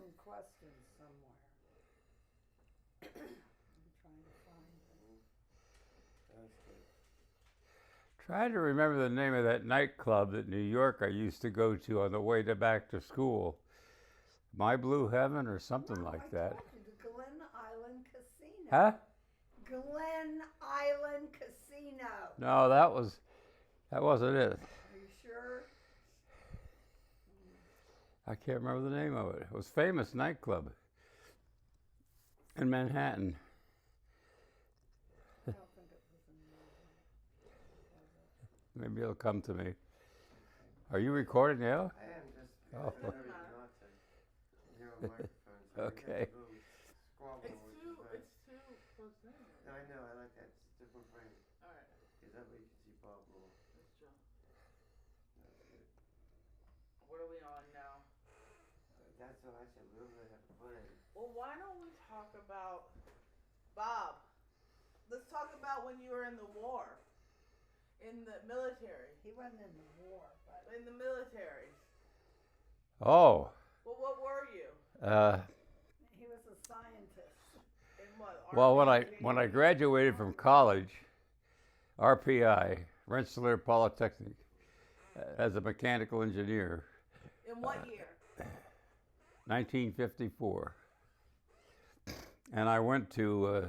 some questions somewhere. I'm trying to find them. That's good. Trying to remember the name of that nightclub in New York I used to go to on the way back to school. My Blue Heaven or something like that. I told you, the Glen Island Casino. Huh? Glen Island Casino. No, that wasn't it. Are you sure? I can't remember the name of it. It was a famous nightclub in Manhattan. I don't think it was in Manhattan. Maybe it'll come to me. Are you recording now? I am just. Oh. I never not to hear on microphone. So Okay. It's too close in. No, I know. I like that. It's a different frame. All right. Because that way you can see Bob more. That's true. That's good. What are we on now? That's what I said. We don't really have a plan. Well, why don't we talk about Bob? Let's talk about when you were in the war, in the military. He wasn't in the war, but In the military. Oh. Well, what were you? he was a scientist. In what? Well, Army? when I graduated from college, RPI, Rensselaer Polytechnic, as a mechanical engineer, In what year? 1954. And I went to,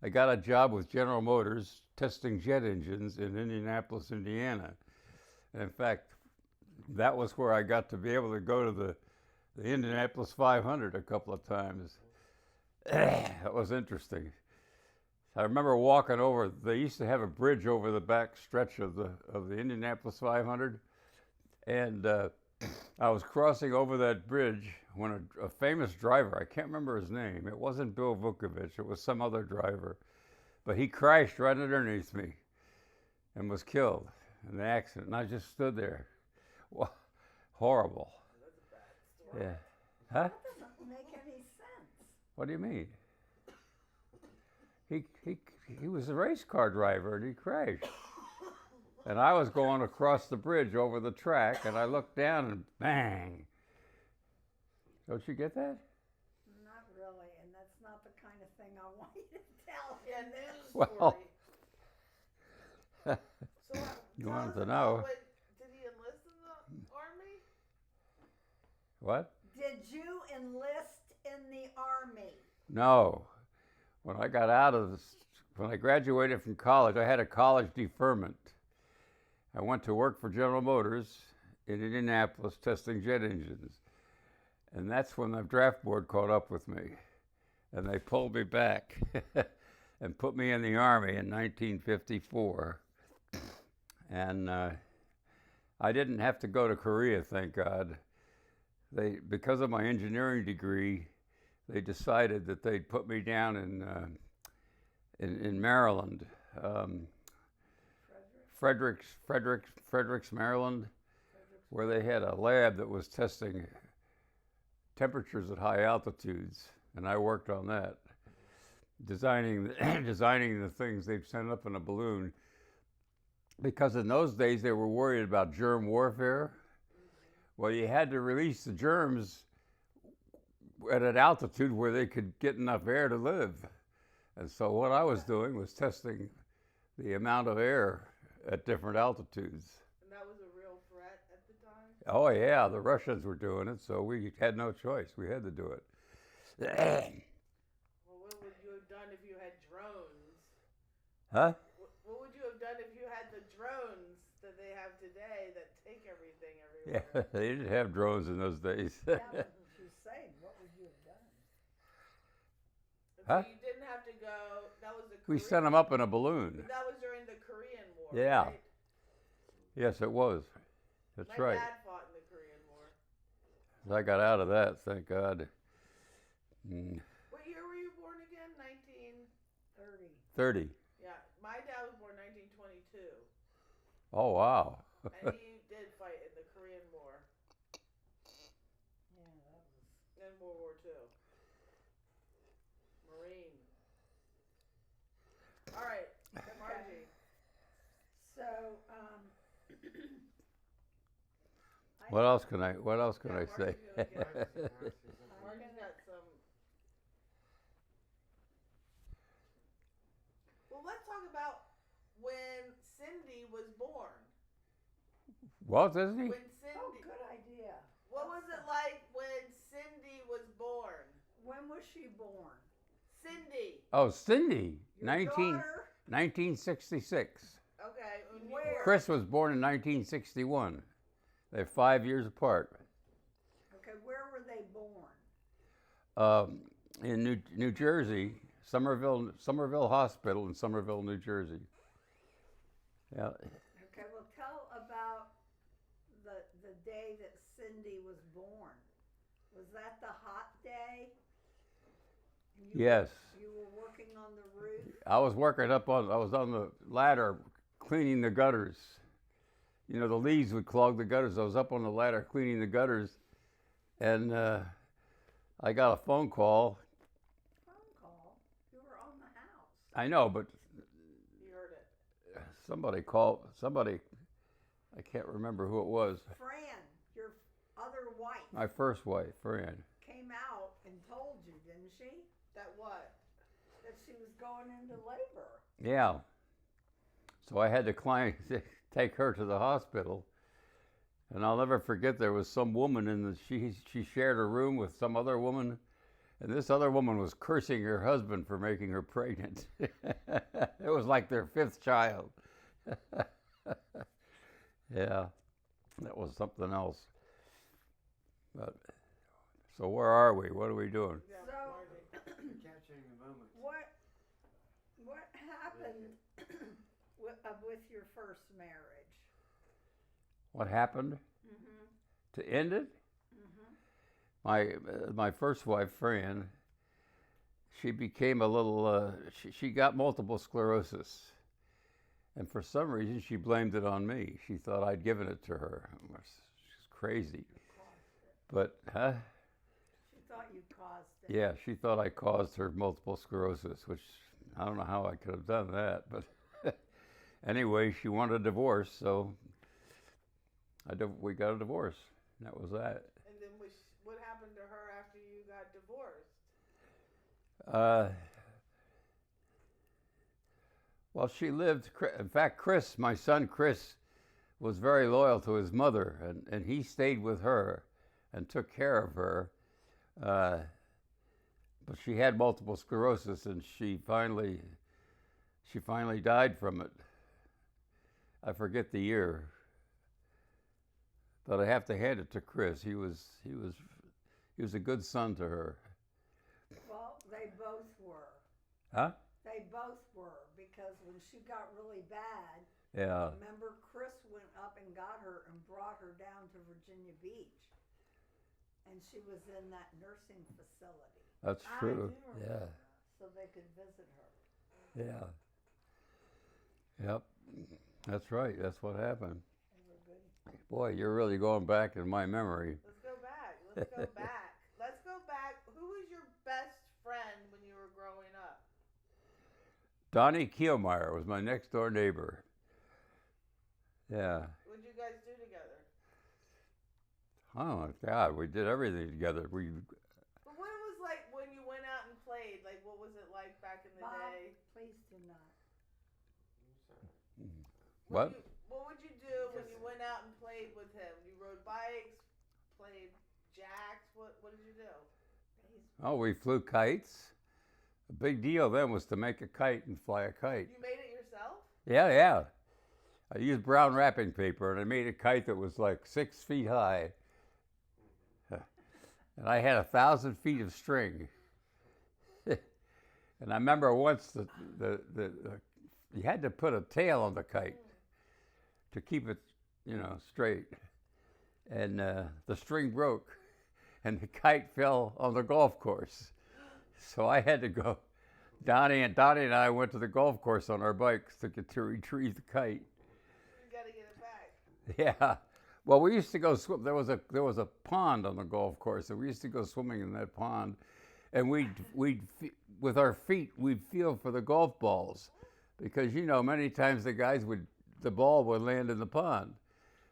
I got a job with General Motors testing jet engines in Indianapolis, Indiana. And in fact, that was where I got to be able to go to the Indianapolis 500 a couple of times. That was interesting. I remember walking over, they used to have a bridge over the back stretch of the Indianapolis 500. And I was crossing over that bridge when a famous driver, I can't remember his name, it wasn't Bill Vukovich, it was some other driver, but he crashed right underneath me and was killed in the accident. And I just stood there. Wow, horrible. That's a bad story. Yeah. Huh? That doesn't make any sense. What do you mean? He was a race car driver and he crashed. And I was going across the bridge over the track and I looked down and bang. Don't you get that? Not really, and that's not the kind of thing I want you to tell Yeah, him. news Well. story. So You tell wanted us to about know. Did he enlist in the army? What? Did you enlist in the army? No. When I got out of when I graduated from college, I had a college deferment. I went to work for General Motors in Indianapolis testing jet engines. And that's when the draft board caught up with me. And they pulled me back and put me in the Army in 1954. And I didn't have to go to Korea, thank God. Because of my engineering degree, they decided that they'd put me down in Maryland. Fredericks, Maryland, where they had a lab that was testing temperatures at high altitudes, and I worked on that, designing the things they'd send up in a balloon. Because in those days they were worried about germ warfare. Well, you had to release the germs at an altitude where they could get enough air to live. And so what I was doing was testing the amount of air at different altitudes. And that was a real threat at the time? Oh yeah, the Russians were doing it, so we had no choice. We had to do it. Well, what would you have done if you had drones? Huh? What would you have done if you had the drones that they have today that take everything Yeah, everywhere? they didn't have drones in those days. Yeah, but she's saying, what would you have done? Huh? So you didn't have to go. That was the. We sent them up in a balloon. But that was during the Korean War. Yeah. Right? Yes, it was. That's My right. dad fought in the Korean War. I got out of that, thank God. What year were you born again? 30. 30. Yeah, my dad was born 1922, Oh, wow. and he did fight in the Korean War Yeah, that was. and World War II. Marine. All right, Margie. So, What else can I Yeah, say? Margie, go again. I Walt Disney? When Cindy, Oh, good idea. what was it like when Cindy was born? When was she born? Cindy. Oh, Cindy. Your daughter? 1966. Okay. When you Where? were- Chris was born in 1961. They're 5 years apart. Okay, where were they born? In New Jersey, Somerville Hospital in Somerville, New Jersey. Yeah. Okay, well, tell about the day that Cindy was born. Was that the hot day? Yes. You were working on the roof? I was on the ladder cleaning the gutters. You know, the leaves would clog the gutters. I was up on the ladder cleaning the gutters, and I got a phone call. Phone call? You were on the house. I know, but You heard it. somebody, I can't remember who it was. Fran, your other wife, My first wife, Fran. came out and told you, didn't she? That what? That she was going into labor. Yeah. So I had to take her to the hospital. And I'll never forget, there was some woman she shared a room with some other woman, and this other woman was cursing her husband for making her pregnant. It was like their fifth child. Yeah, that was something else. But so where are we? What are we doing? Yeah, So- Marty. Capturing the moment. What happened with your first marriage? What happened Mm-hmm. to end it? Mm-hmm. My first wife, Fran, she became a little, she got multiple sclerosis. And for some reason, she blamed it on me. She thought I'd given it to her. She's crazy. But, She thought you caused it. yeah, she thought I caused her multiple sclerosis, which I don't know how I could have done that. But anyway, she wanted a divorce, so we got a divorce. And that was that. And then what happened to her after you got divorced? Well, she lived, in fact, Chris, my son Chris, was very loyal to his mother, and he stayed with her and took care of her. But she had multiple sclerosis, and she finally died from it. I forget the year, but I have to hand it to Chris. He was a good son to her. Well, they both were. Huh? They both were, because when she got really bad, Yeah. remember Chris went up and got her and brought her down to Virginia Beach. And she was in that nursing facility. That's I true. do remember Yeah. that, so they could visit her. Yeah. Yep. That's right. That's what happened. They were good. Boy, you're really going back in my memory. Let's go back. Let's go back. Let's go back. Who was your best friend when you were growing up? Donnie Kielmeyer was my next door neighbor. Yeah. What did you guys do together? Oh, God, we did everything together. But what it was like when you went out and played? Like, what was it like back in the Bob, day? please do not. What? What would you do when you went out and played with him? You rode bikes, played jacks. What did you do? Oh, we flew kites. The big deal then was to make a kite and fly a kite. You made it yourself? Yeah. I used brown wrapping paper, and I made a kite that was like 6 feet high. And I had 1,000 feet of string. And I remember once you had to put a tail on the kite to keep it, straight. And the string broke, and the kite fell on the golf course. So I had to go. Donnie and I went to the golf course on our bikes to retrieve the kite. You got to get it back. Yeah. Well, we used to go swim. There was a pond on the golf course, and we used to go swimming in that pond, and we'd with our feet we'd feel for the golf balls, because many times the ball would land in the pond,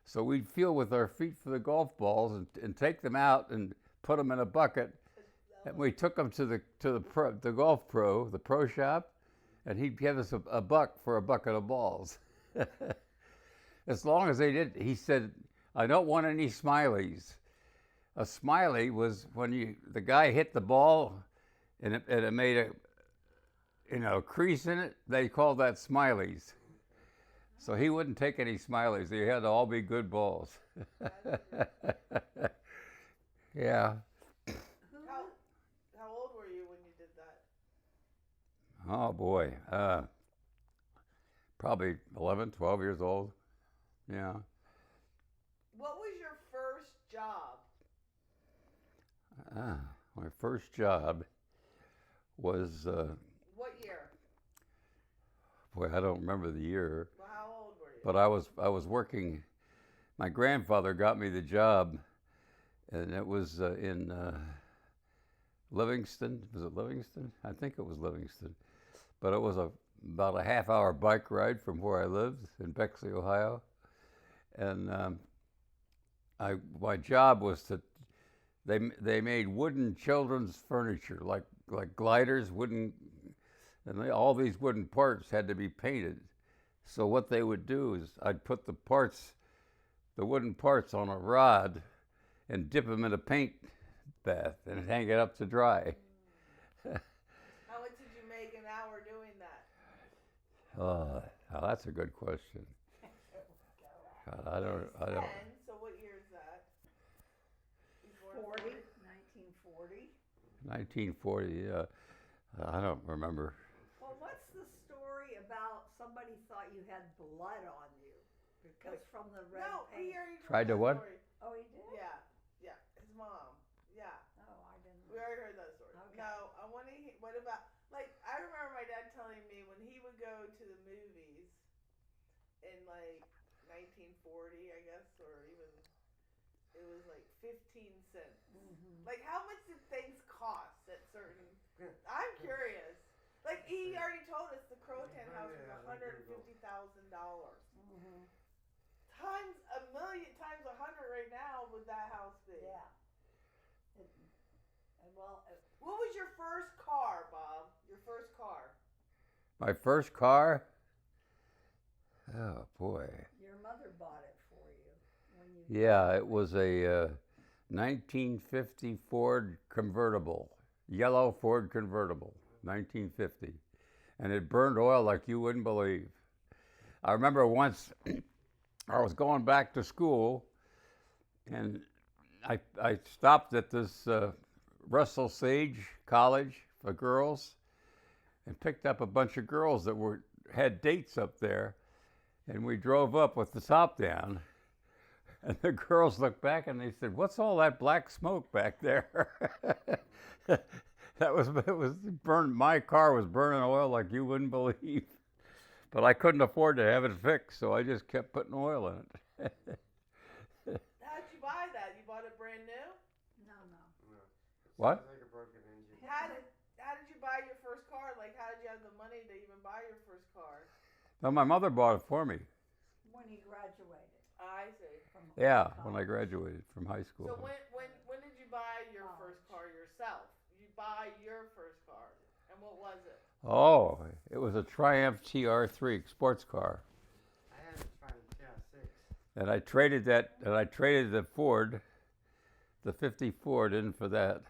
so we'd feel with our feet for the golf balls and take them out and put them in a bucket, and we took them to the golf pro, the pro shop, and he'd give us a buck for a bucket of balls. As long as they did, he said, I don't want any smileys. A smiley was when the guy hit the ball and it made a crease in it. They called that smileys. So he wouldn't take any smileys. They had to all be good balls. Yeah. How old were you when you did that? Oh boy. Probably 11, 12 years old. Yeah. What was your first job? My first job was, What year? boy, I don't remember the year, Well, how old were you? but I was working. My grandfather got me the job, and it was in Livingston. Was it Livingston? I think it was Livingston. But it was about a half-hour bike ride from where I lived in Bexley, Ohio. And my job was they made wooden children's furniture, like gliders, all these wooden parts had to be painted. So what they would do is I'd put the wooden parts on a rod and dip them in a paint bath and hang it up to dry. How much did you make an hour doing that? Now that's a good question. God, I don't. 10, so what year is that? You born in 1940. 1940. Yeah, I don't remember. Well, what's the story about somebody thought you had blood on you? Because from the red No, we paint. already told Tried to that what? story. Oh, he did? Yeah, his mom. Yeah, Oh, I didn't. we already heard that story. Okay. No, I want to hear, what about, like, I remember my dad telling me when he would go to the movies in, like, 1940, I guess, or even, it was like 15 cents. Mm-hmm. Like, how much did things cost at certain, I'm curious. Like, he already told us the Croatan house was $150,000. Mm-hmm. Times a million, times 100 right now would that house be? Yeah. What was your first car, Bob? Your first car? My first car. Oh boy. Your mother bought it for you when you. Yeah, it was a 1950 Ford convertible, yellow Ford convertible, 1950, and it burned oil like you wouldn't believe. I remember once I was going back to school, and I stopped at this Russell Sage College for girls, and picked up a bunch of girls that had dates up there, and we drove up with the top down, and the girls looked back and they said, "What's all that black smoke back there?" It was burned. My car was burning oil like you wouldn't believe. But I couldn't afford to have it fixed, so I just kept putting oil in it. How'd you buy that? You bought it brand new? No. What? Sounds like a broken engine. How did you buy your first car? Like, how did you have the money to even buy your first car? No, my mother bought it for me. When he graduated. I see. From Yeah, when I college. graduated from high school. So when did you buy your first car yourself? You buy your first car, and what was it? Oh, it was a Triumph TR3 sports car, I had a Triumph TR6. and I traded the Ford, the 50 Ford, in for that.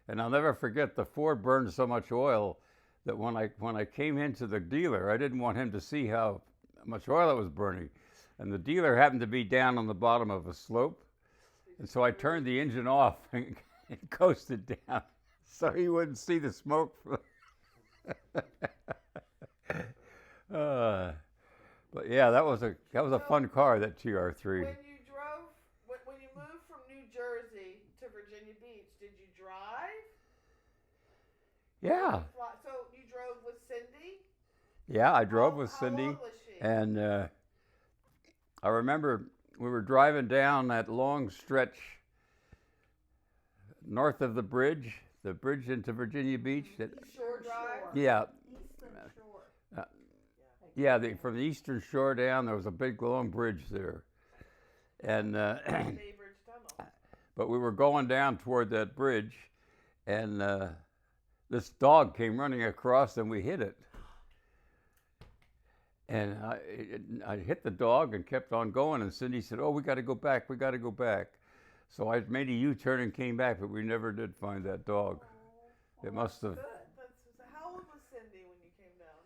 And I'll never forget, the Ford burned so much oil that when I came into the dealer, I didn't want him to see how much oil it was burning. And the dealer happened to be down on the bottom of a slope, and so I turned the engine off and coasted down so he wouldn't see the smoke. But yeah, that was a fun car, that TR3. When you moved from New Jersey to Virginia Beach, did you drive? Yeah, So you drove with Cindy? yeah, I drove with How Cindy, old was she? and I remember we were driving down that long stretch north of the bridge into Virginia Beach. Shore Drive? Yeah, Eastern Shore. yeah, from the eastern shore down, there was a big long bridge there, and Bay Bridge Tunnel. but we were going down toward that bridge, and this dog came running across, and we hit it. And I hit the dog and kept on going. And Cindy said, "Oh, we got to go back. We got to go back." So I made a U-turn and came back, but we never did find that dog. Oh, It must have. Good. that's so how old was Cindy when you came down?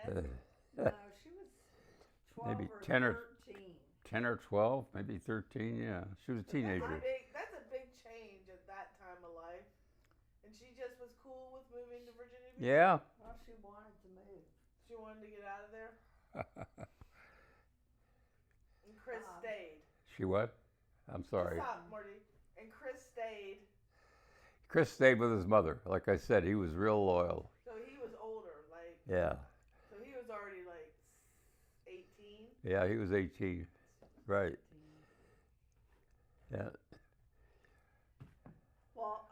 10? No, she was 12 Maybe or 10 or- 13. 10 or 12, maybe 13. Yeah, she was a teenager. That's a big change at that time of life. And she just was cool with moving to Virginia Beach? Yeah. Well, she wanted to move. She wanted to get out of there? And Chris stayed. She what? I'm sorry. Stop, Marty. And Chris stayed. Chris stayed with his mother. Like I said, he was real loyal. So he was older, like. Yeah. So he was already like 18. Yeah, he was 18. Right. Yeah. Well,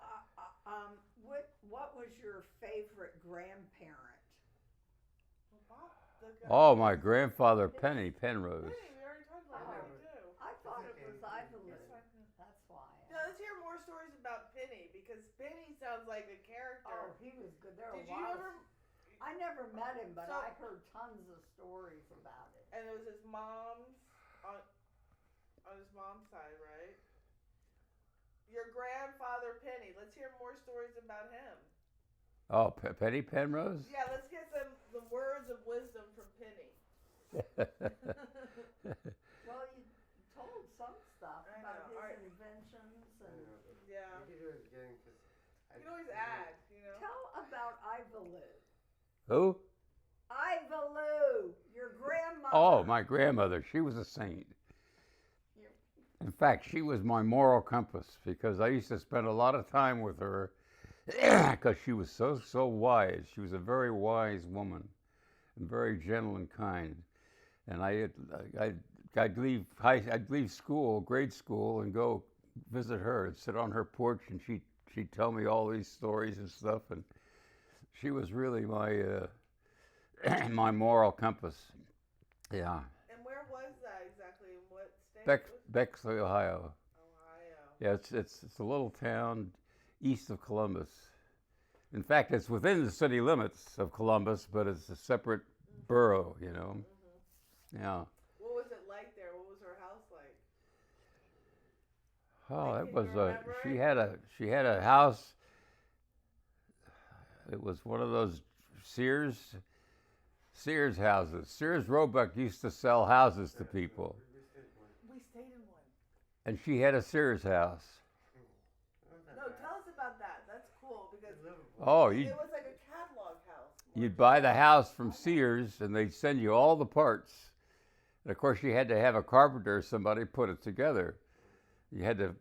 what was your favorite grandparent? Well, Bob, the guy. Oh, my grandfather, Penny Penrose. Hey, we already talked about Oh. Penny too. I thought it was Ivalou. That's fine. That's why. Now let's hear more stories about Penny because Penny sounds like a character. Oh, he was good. There were Did a you lot ever? of. I never met him, but So- I heard tons of stories about it. And it was his mom's on his mom's side, right? Your grandfather Penny. Let's hear more stories about him. Oh, Penny Penrose? Yeah, let's get the words of wisdom from Penny. Well, you told some stuff I about know. his Alright. inventions and. Yeah. You can do it again because You can always add, you know. Tell about Ivalou. Who? Ivalou, your grandmother. Oh, my grandmother. She was a saint. In fact, she was my moral compass because I used to spend a lot of time with her because she was so wise. She was a very wise woman and very gentle and kind. And I'd leave school, grade school, and go visit her and sit on her porch, and she'd tell me all these stories and stuff. And she was really my my moral compass. Yeah. And where was that exactly? In what state? Bexley, Ohio. Ohio. Yeah, it's a little town east of Columbus. In fact, it's within the city limits of Columbus, but it's a separate borough, you know. Mm-hmm. Yeah. What was it like there? What was her house like? Oh, Like, it can was you remember she had a house. It was one of those Sears houses. Sears Roebuck used to sell houses to people, We stayed in one. and she had a Sears house. No, tell us about that. That's cool because Oh, it was like a catalog house. you'd buy the house from Sears, and they'd send you all the parts. And of course, you had to have a carpenter or somebody put it together. You had to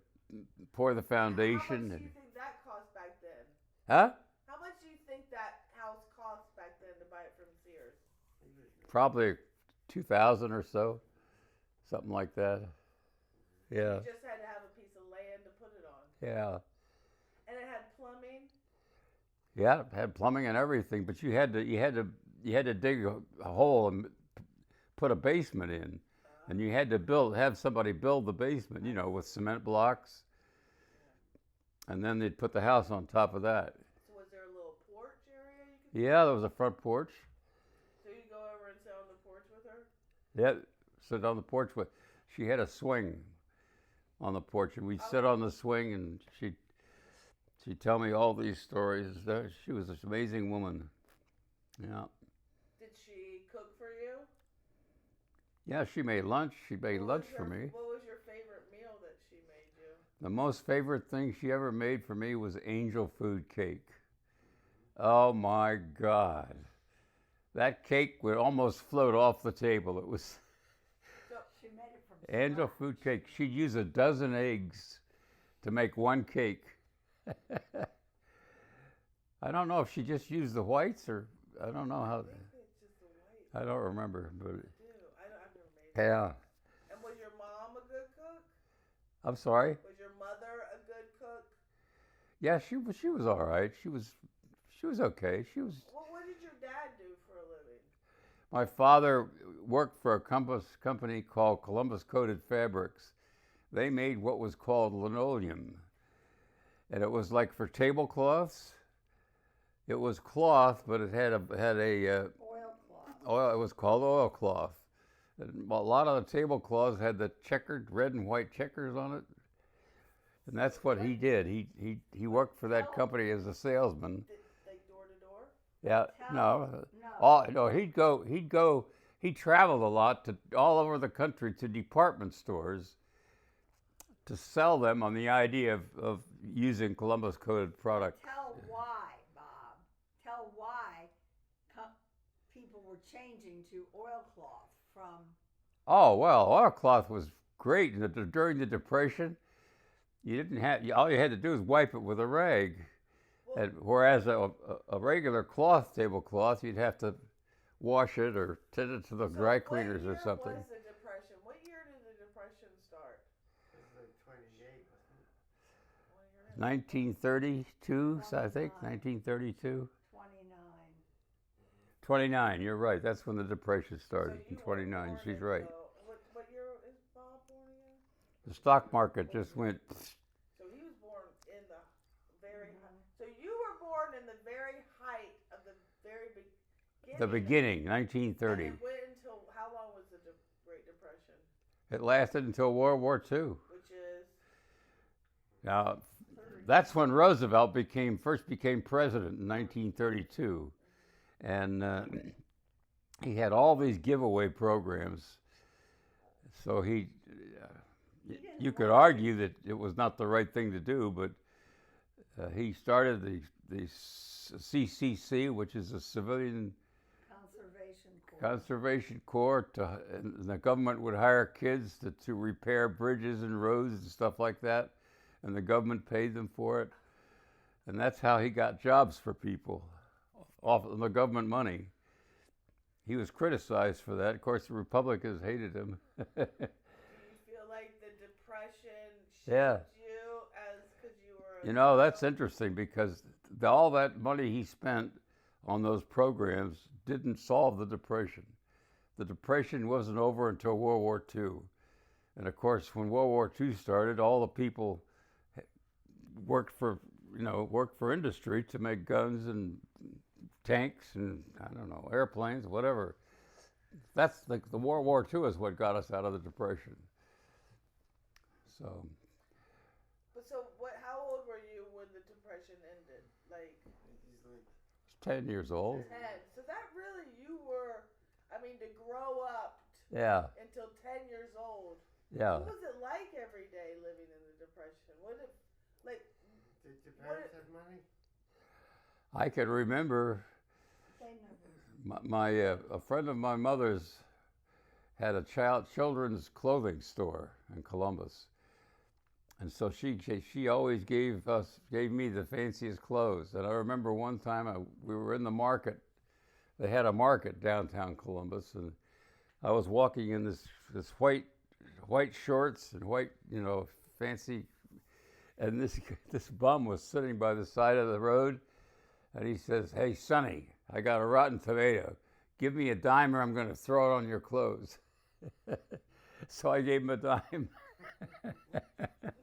pour the How much foundation. do And, you think that cost back then? huh? How much do you think that house cost back then to buy it from Sears? Probably 2,000 or so, something like that. Yeah, You just had to have a piece of land to put it on. yeah, And it had plumbing. yeah. It had plumbing and everything, but you had to dig a hole and put a basement in, and you had to have somebody build the basement, you know, with cement blocks, and then they'd put the house on top of that. So was there a little porch area you could Yeah, there was a front porch. So you go over and sit on the porch with her? Yeah, sit on the porch with. She had a swing on the porch, and we'd sit on the swing, and she'd tell me all these stories. She was this amazing woman. Yeah, Did she cook for you? yeah. She made lunch. She made lunch for me. What was your favorite meal that she made you? The most favorite thing she ever made for me was angel food cake. Oh my God, that cake would almost float off the table. It was So she made it from angel scratch. food cake. She'd use a dozen eggs to make one cake. I don't know if she just used the whites or I don't know how. I think it's just the white. I don't remember, but I've never made it. yeah. And was your mom a good cook? I'm sorry. Was your mother a good cook? Yeah, she was all right. She was okay. Well, what did your dad do for a living? My father worked for a company called Columbus Coated Fabrics. They made what was called linoleum, and it was like for tablecloths. It was cloth, but it had a Oilcloth. oil. It was called oilcloth. And a lot of the tablecloths had the checkered red and white checkers on it, and that's what he did. He worked for that company as a salesman. Like door to door? Yeah, no, No. he traveled a lot to all over the country to department stores to sell them on the idea of using Columbus coated product. Tell why, Bob. Tell why people were changing to oilcloth from. Oh well, oilcloth was great during the Depression. You didn't have all you had to do was wipe it with a rag, Well, whereas a regular cloth tablecloth you'd have to wash it or send it to the dry cleaners or something. What year was the Depression? What year did the Depression start? It was like 28, wasn't it? 1932, I think, 1932. 29. 29, you're right. That's when the Depression started, So you in weren't 29. born She's right. What year is Bob born again? The stock market just went, So he was born in the very So you were born in the very height of the very beginning. the beginning, And 1930. it went until, how long was the Great Depression? It lasted until World War II. Which is Now, that's when Roosevelt first became president in 1932. And he had all these giveaway programs. So you could argue that it was not the right thing to do, but he started the CCC, which is a Civilian Conservation Corps, and the government would hire kids to repair bridges and roads and stuff like that, and the government paid them for it. And that's how he got jobs for people, off of the government money. He was criticized for that. Of course, the Republicans hated him. Do you feel like the Depression Yeah. shaped you as because you were You know, that's interesting because all that money he spent on those programs didn't solve the Depression. The Depression wasn't over until World War II. And of course, when World War II started, all the people worked for industry to make guns and tanks and, I don't know, airplanes, whatever. That's the World War II is what got us out of the Depression. So, how old were you when the Depression ended? Like He's like, 10 years old. 10. So that really to grow up Yeah, until 10 years old. yeah. What was it like every day living in the Depression? did your parents have money? I can remember a friend of my mother's had a children's clothing store in Columbus, and so she always gave me the fanciest clothes. And I remember one time we were in the market. They had a market downtown Columbus, and I was walking in this white shorts and white, fancy, and this bum was sitting by the side of the road, and he says, "Hey, Sonny, I got a rotten tomato. Give me a dime or I'm going to throw it on your clothes." So I gave him a dime.